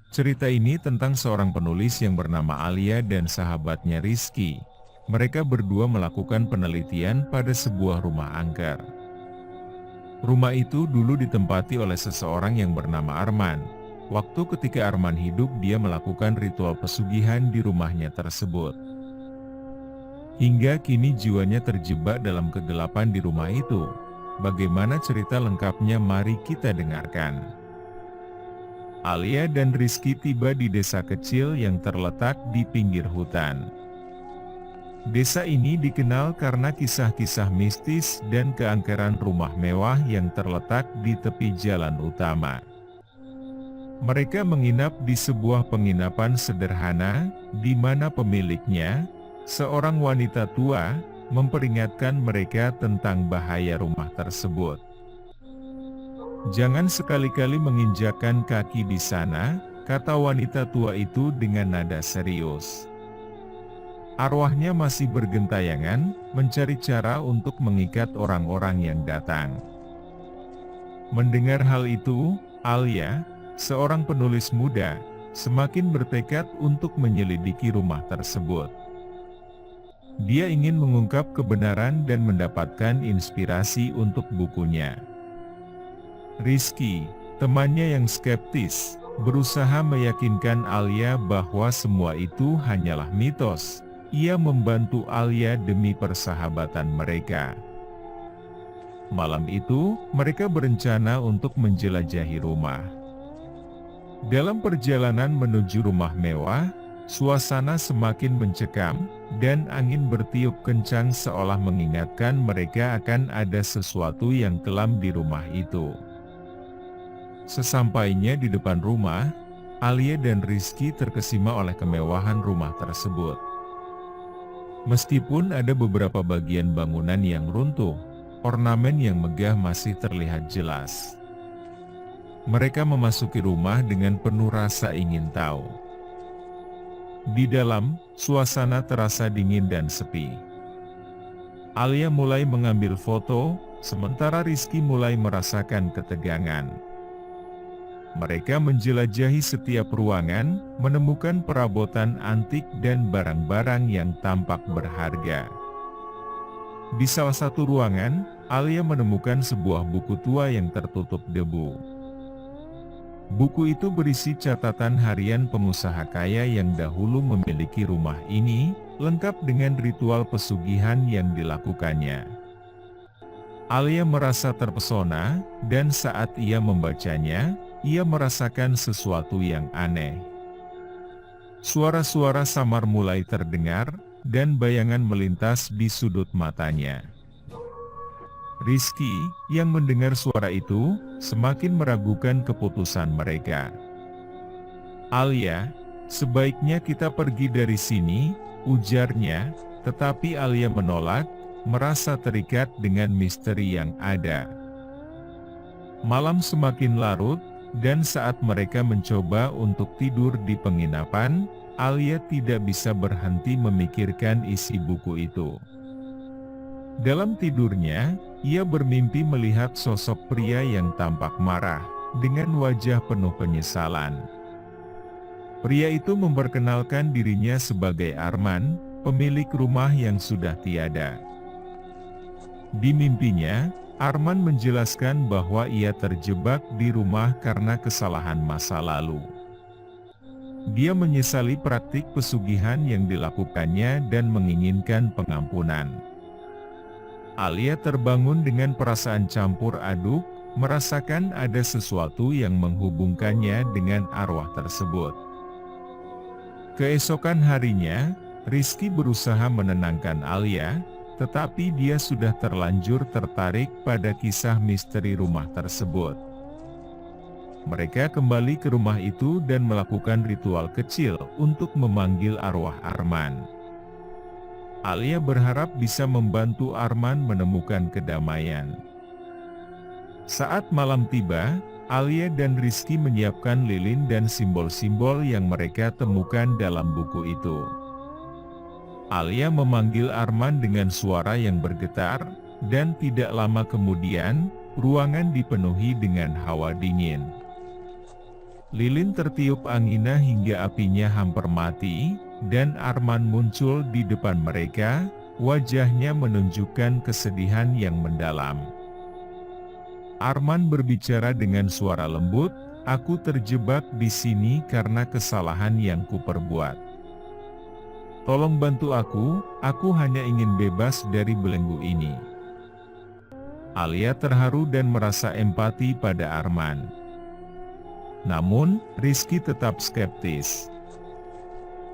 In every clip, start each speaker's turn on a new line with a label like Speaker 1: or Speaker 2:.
Speaker 1: Cerita ini tentang seorang penulis yang bernama Alia dan sahabatnya Rizky. Mereka berdua melakukan penelitian pada sebuah rumah angker. Rumah itu dulu ditempati oleh seseorang yang bernama Arman. Waktu ketika Arman hidup, dia melakukan ritual pesugihan di rumahnya tersebut. Hingga kini jiwanya terjebak dalam kegelapan di rumah itu. Bagaimana cerita lengkapnya, mari kita dengarkan. Alia dan Rizky tiba di desa kecil yang terletak di pinggir hutan. Desa ini dikenal karena kisah-kisah mistis dan keangkeran rumah mewah yang terletak di tepi jalan utama. Mereka menginap di sebuah penginapan sederhana, di mana pemiliknya, seorang wanita tua, memperingatkan mereka tentang bahaya rumah tersebut. "Jangan sekali-kali menginjakkan kaki di sana," kata wanita tua itu dengan nada serius. Arwahnya masih bergentayangan, mencari cara untuk mengikat orang-orang yang datang. Mendengar hal itu, Alia, seorang penulis muda, semakin bertekad untuk menyelidiki rumah tersebut. Dia ingin mengungkap kebenaran dan mendapatkan inspirasi untuk bukunya. Rizky, temannya yang skeptis, berusaha meyakinkan Alia bahwa semua itu hanyalah mitos. Ia membantu Alia demi persahabatan mereka. Malam itu, mereka berencana untuk menjelajahi rumah. Dalam perjalanan menuju rumah mewah, suasana semakin mencekam, dan angin bertiup kencang seolah mengingatkan mereka akan ada sesuatu yang kelam di rumah itu. Sesampainya di depan rumah, Alia dan Rizky terkesima oleh kemewahan rumah tersebut. Meskipun ada beberapa bagian bangunan yang runtuh, ornamen yang megah masih terlihat jelas. Mereka memasuki rumah dengan penuh rasa ingin tahu. Di dalam, suasana terasa dingin dan sepi. Alia mulai mengambil foto, sementara Rizky mulai merasakan ketegangan. Mereka menjelajahi setiap ruangan, menemukan perabotan antik dan barang-barang yang tampak berharga. Di salah satu ruangan, Alia menemukan sebuah buku tua yang tertutup debu. Buku itu berisi catatan harian pengusaha kaya yang dahulu memiliki rumah ini, lengkap dengan ritual pesugihan yang dilakukannya. Alia merasa terpesona, dan saat ia membacanya, ia merasakan sesuatu yang aneh. Suara-suara samar mulai terdengar, dan bayangan melintas di sudut matanya. Rizky, yang mendengar suara itu, semakin meragukan keputusan mereka. "Alia, sebaiknya kita pergi dari sini," ujarnya, tetapi Alia menolak, merasa terikat dengan misteri yang ada. Malam semakin larut, dan saat mereka mencoba untuk tidur di penginapan, Alia tidak bisa berhenti memikirkan isi buku itu. Dalam tidurnya, ia bermimpi melihat sosok pria yang tampak marah, dengan wajah penuh penyesalan. Pria itu memperkenalkan dirinya sebagai Arman, pemilik rumah yang sudah tiada. Di mimpinya, Arman menjelaskan bahwa ia terjebak di rumah karena kesalahan masa lalu. Dia menyesali praktik pesugihan yang dilakukannya dan menginginkan pengampunan. Alia terbangun dengan perasaan campur aduk, merasakan ada sesuatu yang menghubungkannya dengan arwah tersebut. Keesokan harinya, Rizky berusaha menenangkan Alia, tetapi dia sudah terlanjur tertarik pada kisah misteri rumah tersebut. Mereka kembali ke rumah itu dan melakukan ritual kecil untuk memanggil arwah Arman. Alia berharap bisa membantu Arman menemukan kedamaian. Saat malam tiba, Alia dan Rizky menyiapkan lilin dan simbol-simbol yang mereka temukan dalam buku itu. Alia memanggil Arman dengan suara yang bergetar, dan tidak lama kemudian, Ruangan dipenuhi dengan hawa dingin. Lilin tertiup angina hingga apinya hampir mati, dan Arman muncul di depan mereka, wajahnya menunjukkan kesedihan yang mendalam. Arman berbicara dengan suara lembut, "Aku terjebak di sini karena kesalahan yang kuperbuat. Tolong bantu aku hanya ingin bebas dari belenggu ini." Alia terharu dan merasa empati pada Arman. Namun, Rizky tetap skeptis.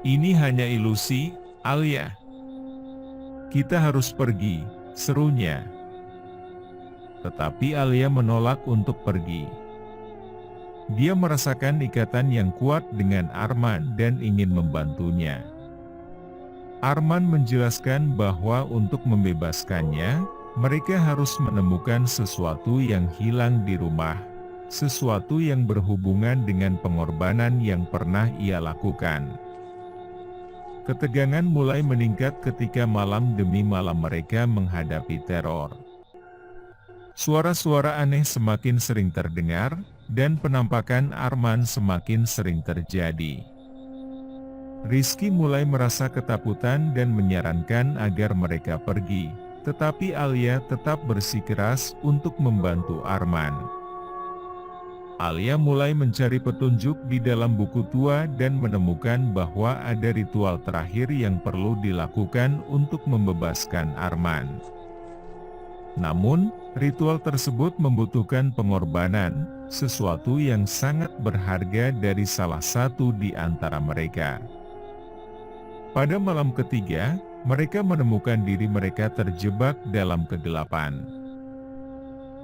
Speaker 1: "Ini hanya ilusi, Alia. Kita harus pergi," serunya. Tetapi Alia menolak untuk pergi. Dia merasakan ikatan yang kuat dengan Arman dan ingin membantunya. Arman menjelaskan bahwa untuk membebaskannya, mereka harus menemukan sesuatu yang hilang di rumah, sesuatu yang berhubungan dengan pengorbanan yang pernah ia lakukan. Ketegangan mulai meningkat ketika malam demi malam mereka menghadapi teror. Suara-suara aneh semakin sering terdengar, dan penampakan Arman semakin sering terjadi. Rizky mulai merasa ketakutan dan menyarankan agar mereka pergi, tetapi Alia tetap bersikeras untuk membantu Arman. Alia mulai mencari petunjuk di dalam buku tua dan menemukan bahwa ada ritual terakhir yang perlu dilakukan untuk membebaskan Arman. Namun, ritual tersebut membutuhkan pengorbanan, sesuatu yang sangat berharga dari salah satu di antara mereka. Pada malam ketiga, mereka menemukan diri mereka terjebak dalam kegelapan.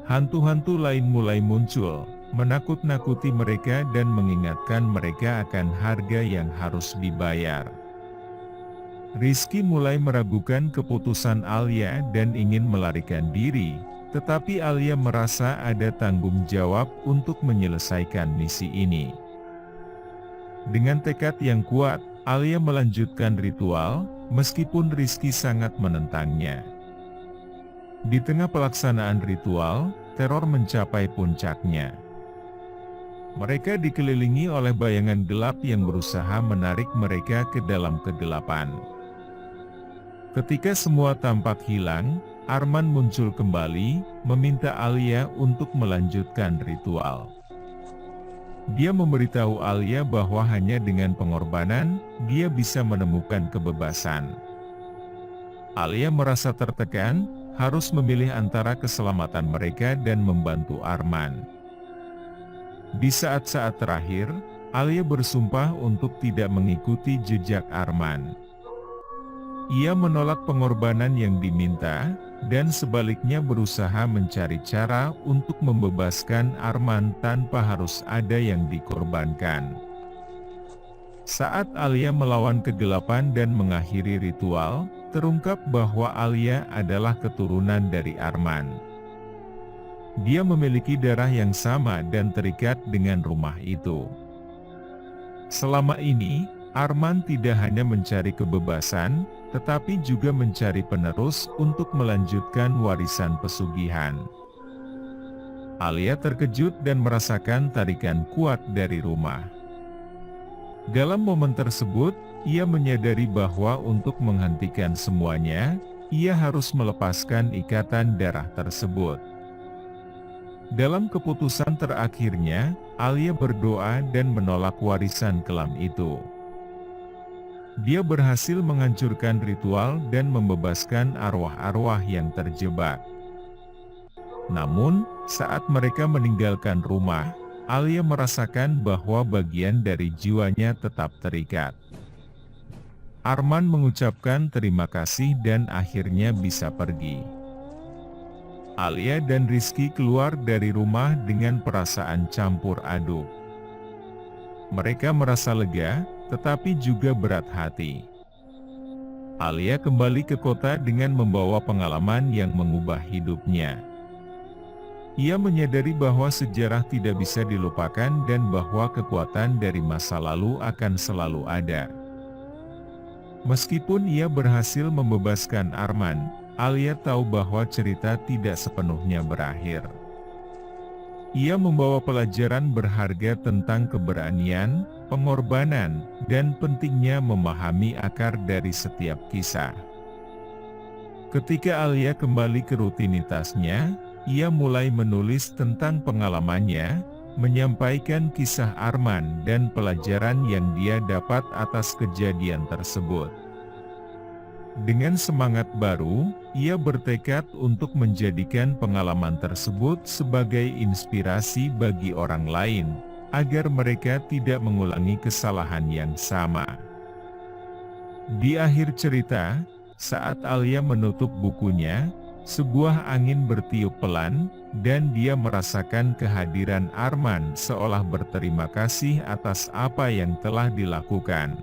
Speaker 1: Hantu-hantu lain mulai muncul, menakut-nakuti mereka dan mengingatkan mereka akan harga yang harus dibayar. Rizky mulai meragukan keputusan Alia dan ingin melarikan diri, tetapi Alia merasa ada tanggung jawab untuk menyelesaikan misi ini. Dengan tekad yang kuat, Alia melanjutkan ritual, meskipun Rizky sangat menentangnya. Di tengah pelaksanaan ritual, teror mencapai puncaknya. Mereka dikelilingi oleh bayangan gelap yang berusaha menarik mereka ke dalam kegelapan. Ketika semua tampak hilang, Arman muncul kembali, meminta Alia untuk melanjutkan ritual. Dia memberitahu Alia bahwa hanya dengan pengorbanan, dia bisa menemukan kebebasan. Alia merasa tertekan, harus memilih antara keselamatan mereka dan membantu Arman. Di saat-saat terakhir, Alia bersumpah untuk tidak mengikuti jejak Arman. Ia menolak pengorbanan yang diminta, dan sebaliknya berusaha mencari cara untuk membebaskan Arman tanpa harus ada yang dikorbankan. Saat Alia melawan kegelapan dan mengakhiri ritual, terungkap bahwa Alia adalah keturunan dari Arman. Dia memiliki darah yang sama dan terikat dengan rumah itu. Selama ini, Arman tidak hanya mencari kebebasan, tetapi juga mencari penerus untuk melanjutkan warisan pesugihan. Alia terkejut dan merasakan tarikan kuat dari rumah. Dalam momen tersebut, ia menyadari bahwa untuk menghentikan semuanya, ia harus melepaskan ikatan darah tersebut. Dalam keputusan terakhirnya, Alia berdoa dan menolak warisan kelam itu. Dia berhasil menghancurkan ritual dan membebaskan arwah-arwah yang terjebak. Namun, saat mereka meninggalkan rumah, Alia merasakan bahwa bagian dari jiwanya tetap terikat. Arman mengucapkan terima kasih dan akhirnya bisa pergi. Alia dan Rizky keluar dari rumah dengan perasaan campur aduk. Mereka merasa lega, tetapi juga berat hati. Alia kembali ke kota dengan membawa pengalaman yang mengubah hidupnya. Ia menyadari bahwa sejarah tidak bisa dilupakan dan bahwa kekuatan dari masa lalu akan selalu ada. Meskipun ia berhasil membebaskan Arman, Alia tahu bahwa cerita tidak sepenuhnya berakhir. Ia membawa pelajaran berharga tentang keberanian, pengorbanan, dan pentingnya memahami akar dari setiap kisah. Ketika Alia kembali ke rutinitasnya, ia mulai menulis tentang pengalamannya, menyampaikan kisah Arman dan pelajaran yang dia dapat atas kejadian tersebut. Dengan semangat baru, ia bertekad untuk menjadikan pengalaman tersebut sebagai inspirasi bagi orang lain, agar mereka tidak mengulangi kesalahan yang sama. Di akhir cerita, saat Alia menutup bukunya, sebuah angin bertiup pelan, dan dia merasakan kehadiran Arman seolah berterima kasih atas apa yang telah dilakukan.